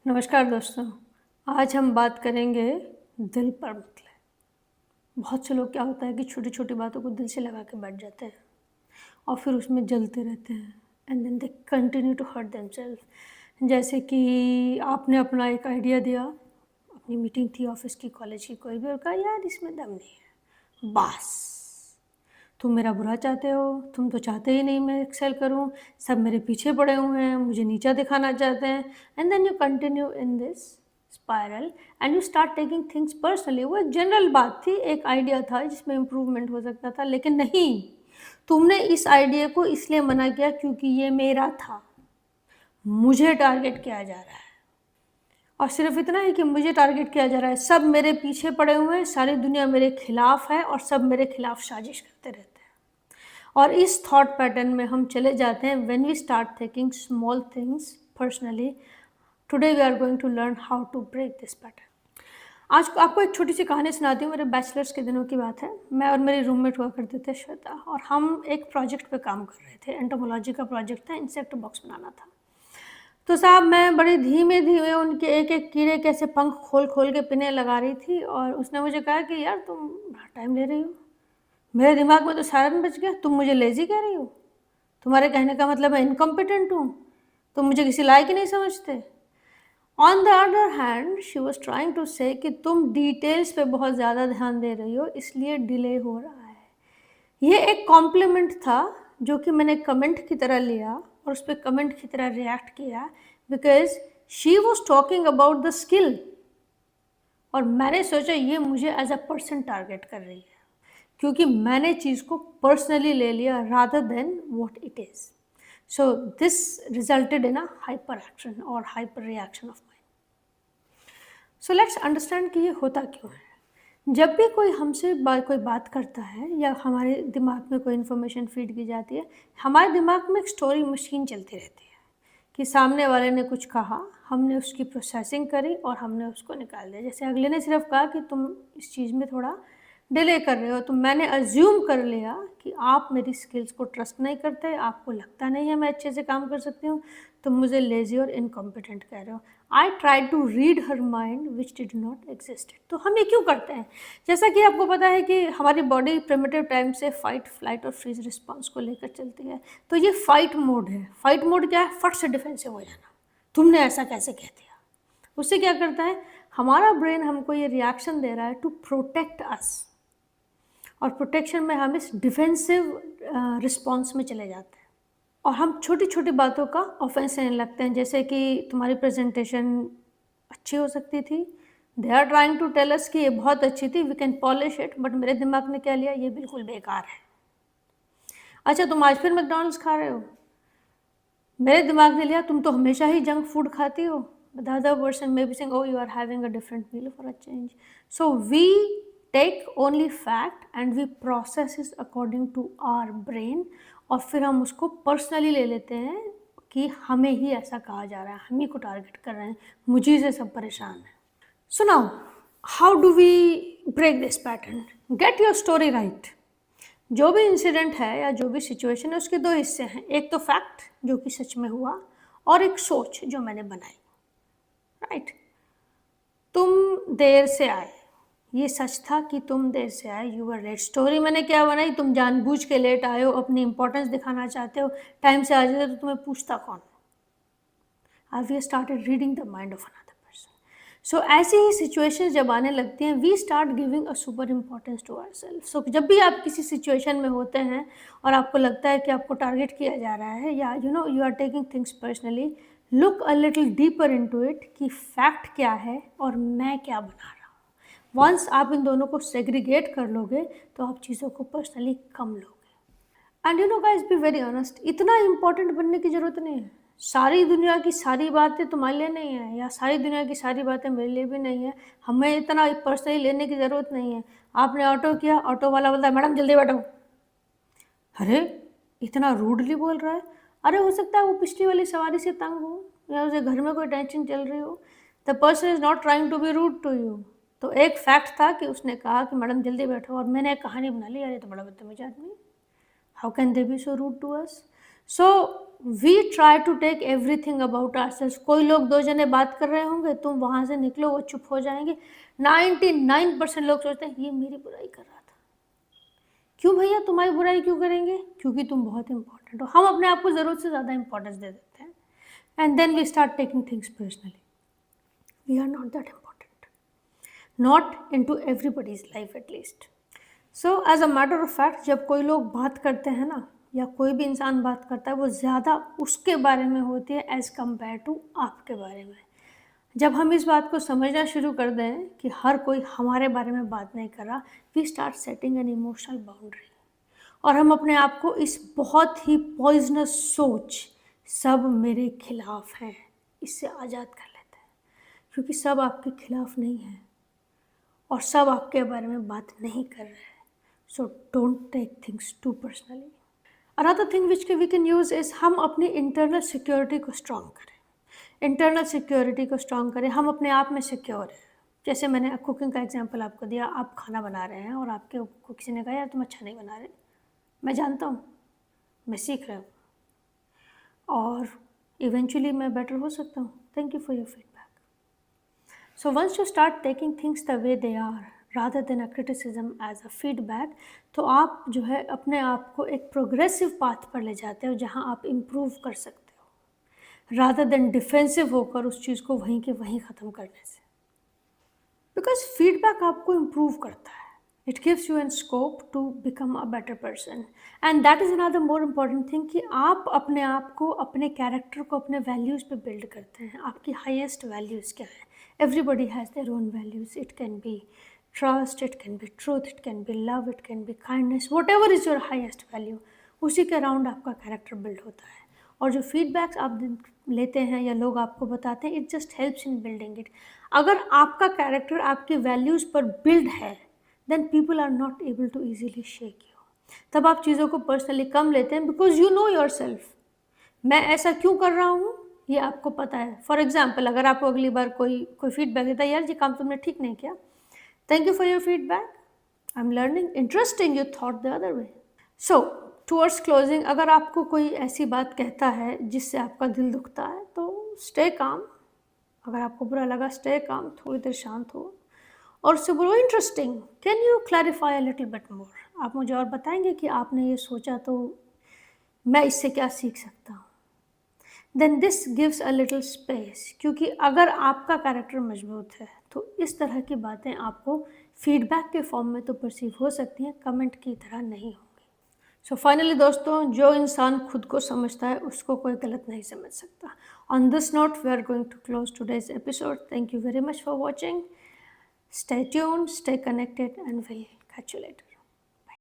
नमस्कार दोस्तों। आज हम बात करेंगे दिल पर मतलब। बहुत से लोग क्या होता है कि छोटी-छोटी बातों को दिल से लगा के बैठ जाते हैं और फिर उसमें जलते रहते हैं and then they continue to hurt themselves. जैसे कि आपने अपना एक आइडिया दिया, अपनी मीटिंग थी ऑफ़िस की, कॉलेज की, कोई भी, और कहा यार इसमें दम नहीं है। बस तुम मेरा बुरा चाहते हो, तुम तो चाहते ही नहीं मैं एक्सेल करूँ, सब मेरे पीछे पड़े हुए हैं, मुझे नीचा दिखाना चाहते हैं and then you continue in this spiral and you start taking things personally. वो एक जनरल बात थी, एक आइडिया था जिसमें इम्प्रूवमेंट हो सकता था, लेकिन नहीं, तुमने इस आइडिया को इसलिए मना किया क्योंकि ये मेरा था, मुझे टारगेट किया जा रहा है। और सिर्फ इतना ही कि मुझे टारगेट किया जा रहा है, सब मेरे पीछे पड़े हुए हैं, सारी दुनिया मेरे खिलाफ है और सब मेरे खिलाफ साजिश करते रहते हैं। और इस थॉट पैटर्न में हम चले जाते हैं when we start thinking small things personally. Today we are going to learn how to break this pattern. आज आपको एक छोटी सी कहानी सुनाती हूँ। मेरे बैचलर्स के दिनों की बात है। मैं और मेरी रूममेट हुआ करते थे श्वेता, और हम एक प्रोजेक्ट पे काम कर रहे थे। एंटोमोलॉजी का प्रोजेक्ट था, इंसेक्ट बॉक्स बनाना था। तो साहब मैं बड़े धीमे धीमे उनके एक एक कीड़े के ऐसे पंख खोल खोल के पिने लगा रही थी, और उसने मुझे कहा कि यार तुम बड़ा टाइम ले रही हो। मेरे दिमाग में तो सायरन बज गया, तुम मुझे लेजी कह रही हो, तुम्हारे कहने का मतलब मैं इनकम्पिटेंट हूँ, तुम मुझे किसी लायक ही नहीं समझते। On the other hand she was trying to say कि तुम डिटेल्स पे बहुत ज़्यादा ध्यान दे रही हो, इसलिए डिले हो रहा है। ये एक कॉम्प्लीमेंट था जो कि मैंने कमेंट की तरह लिया और उस पर कमेंट की तरह रिएक्ट किया, because she was talking about the skill, और मैंने सोचा ये मुझे एज अ पर्सन टारगेट कर रही है, क्योंकि मैंने चीज़ को पर्सनली ले लिया rather than what it is. So this resulted in a hyper action और hyper reaction of mind. So let's understand कि ये होता क्यों है। जब भी कोई हमसे कोई बात करता है या हमारे दिमाग में कोई इन्फॉर्मेशन फीड की जाती है, हमारे दिमाग में एक स्टोरी मशीन चलती रहती है कि सामने वाले ने कुछ कहा, हमने उसकी प्रोसेसिंग करी और हमने उसको निकाल दिया। जैसे अगले ने सिर्फ कहा कि तुम इस चीज़ में थोड़ा डिले कर रहे हो, तो मैंने अज्यूम कर लिया कि आप मेरी स्किल्स को ट्रस्ट नहीं करते, आपको लगता नहीं है मैं अच्छे से काम कर सकती हूँ, तुम मुझे लेजी और इनकॉम्पिटेंट कह रहे हो। I try to read her mind which did not existed. तो हम ये क्यों करते हैं? जैसा कि आपको पता है कि हमारी बॉडी प्रिमिटिव टाइम से फाइट, फ्लाइट और फ्रीज रिस्पॉन्स को लेकर चलती है। तो ये फाइट मोड है। फाइट मोड क्या है? फट से डिफेंसिव हो जाना, तुमने ऐसा कैसे कह दिया। उससे क्या करता है, हमारा ब्रेन हमको ये रिएक्शन दे रहा है टू प्रोटेक्ट अस, और प्रोटेक्शन में हम इस डिफेंसिव रिस्पॉन्स में चले जाते हैं और हम छोटी छोटी बातों का ऑफेंस लेने लगते हैं। जैसे कि तुम्हारी प्रेजेंटेशन अच्छी हो सकती थी, they are trying to tell us कि ये बहुत अच्छी थी, we can polish it, but मेरे दिमाग ने क्या लिया, ये बिल्कुल बेकार है। अच्छा तुम आज फिर मैकडॉनल्ड्स खा रहे हो, मेरे दिमाग ने लिया तुम तो हमेशा ही जंक फूड खाती हो। The other person may be saying, oh, you are having a different meal for a change. So we take only fact and we process it according to our brain, और फिर हम उसको personally ले लेते हैं कि हमें ही ऐसा कहा जा रहा है, हम ही को टारगेट कर रहे हैं, मुझे से सब परेशान है। So now how do we break this pattern? Get your story right. जो भी इंसिडेंट है या जो भी सिचुएशन है उसके दो हिस्से हैं, एक तो फैक्ट जो कि सच में हुआ और एक सोच जो मैंने बनाई। राइट, तुम देर से आए, ये सच था कि तुम देर से आए, यू आर लेट। स्टोरी मैंने क्या बनाई, तुम जानबूझ के लेट आए हो, अपनी इंपॉर्टेंस दिखाना चाहते हो, टाइम से आ जाते तो तुम्हें पूछता कौन। Have you started reading the mind of another person? So ऐसी ही सिचुएशन जब आने लगती हैं, we start giving a super importance to our self. So जब भी आप किसी सिचुएशन में होते हैं और आपको लगता है कि आपको टारगेट किया जा रहा है या you are taking things personally, look a little deeper into it कि फैक्ट क्या है और मैं क्या बना रहा हूँ। वंस आप इन दोनों को सेग्रीगेट कर लोगे तो आप चीज़ों को पर्सनली कम लोगे। And you know guys, be very honest, इतना इंपॉर्टेंट बनने की ज़रूरत नहीं है। सारी दुनिया की सारी बातें तुम्हारे लिए नहीं है, या सारी दुनिया की सारी बातें मेरे लिए भी नहीं है। हमें इतना पर्सनली लेने की ज़रूरत नहीं है। आपने ऑटो किया, ऑटो वाला बोलता है मैडम जल्दी बैठो। अरे इतना रूडली बोल रहा है। अरे हो सकता है वो पिछली वाली सवारी से तंग हो या उसे घर में कोई टेंशन चल रही हो। The person is not trying to be rude to you. तो एक फैक्ट था कि उसने कहा कि मैडम जल्दी बैठो, और मैंने एक कहानी बना ली, अरे तो बड़ा बदतमीज आदमी, how can they be so rude to us. So we try to take everything about ourselves. कोई लोग 2 जने बात कर रहे होंगे, तुम वहाँ से निकलो, वो चुप हो जाएँगे। 99% लोग सोचते हैं ये मेरी बुराई कर रहा था। क्यों भैया तुम्हारी बुराई क्यों करेंगे? क्योंकि तुम बहुत इम्पोर्टेंट हो। हम अपने आप को ज़रूरत से ज़्यादा इम्पोर्टेंस दे देते हैं and then we start taking things personally. We are not that important, not in to everybody's life at least. So as a matter of fact, जब कोई लोग बात करते हैं ना, या कोई भी इंसान बात करता है, वो ज़्यादा उसके बारे में होती है एज़ कम्पेयर टू आपके बारे में। जब हम इस बात को समझना शुरू कर दें कि हर कोई हमारे बारे में बात नहीं कर रहा, we start setting an emotional boundary, और हम अपने आप को इस बहुत ही पॉइजनस सोच, सब मेरे खिलाफ हैं, इससे आज़ाद कर लेते हैं। क्योंकि सब आपके खिलाफ नहीं है और सब आपके बारे में बात नहीं कर रहे हैं। So don't take things too personally. Another thing which we can use is, हम अपनी इंटरनल सिक्योरिटी को स्ट्रॉन्ग करें। इंटरनल सिक्योरिटी को स्ट्रॉन्ग करें, हम अपने आप में सिक्योर हैं। जैसे मैंने कुकिंग का एग्जांपल आपको दिया, आप खाना बना रहे हैं और आपके को किसी ने कहा यार तुम अच्छा नहीं बना रहे। मैं जानता हूँ, मैं सीख रहा हूँ और इवेंचुअली मैं बेटर हो सकता हूँ। Thank you for your feedback. So once you start taking things the way they are rather than a criticism as a feedback, तो आप जो है अपने आप को एक प्रोग्रेसिव पाथ पर ले जाते हो जहाँ आप इम्प्रूव कर सकते हो, रादर देन डिफेंसिव होकर उस चीज़ को वहीं के वहीं ख़त्म करने से। बिकॉज फीडबैक आपको इम्प्रूव करता है, it gives you an scope to become a better person, and that is another more important thing कि आप अपने आप को, अपने कैरेक्टर को अपने वैल्यूज़ पे बिल्ड करते हैं। आपकी हाईएस्ट वैल्यूज़ क्या है? Everybody has their own values. It can be trust, it can be truth, it can be love, it can be kindness, what ever is your highest value, उसी के around आपका character build होता है। और जो feedbacks आप लेते हैं या लोग आपको बताते हैं, it just helps in building it. अगर आपका कैरेक्टर आपके वैल्यूज़ पर बिल्ड है, then people are not able to easily shake you. तब आप चीज़ों को पर्सनली कम लेते हैं, because you know yourself. मैं ऐसा क्यों कर रहा हूँ ये आपको पता है। फॉर एग्जाम्पल, अगर आपको अगली बार कोई फीडबैक देता है, यार ये काम तुमने ठीक नहीं किया, thank you for your feedback, I am learning, interesting, you thought the other way. So towards closing, अगर आपको कोई ऐसी बात कहता है जिससे आपका दिल दुखता है, तो स्टे काम। अगर आपको बुरा लगा, स्टे काम, थोड़ी देर शांत हो और उससे बोलो, interesting, can you clarify a little bit more? आप मुझे और बताएंगे कि आपने ये सोचा तो मैं इससे क्या सीख सकता हूँ? Then this gives a little space, क्योंकि अगर आपका कैरेक्टर मजबूत है तो इस तरह की बातें आपको फीडबैक के फॉर्म में तो परसीव हो सकती हैं, कमेंट की तरह नहीं होंगी। सो फाइनली दोस्तों, जो इंसान खुद को समझता है उसको कोई गलत नहीं समझ सकता। On this note we are going to close today's episode. Thank you very much for watching. Stay tuned, stay connected, and we'll catch you later.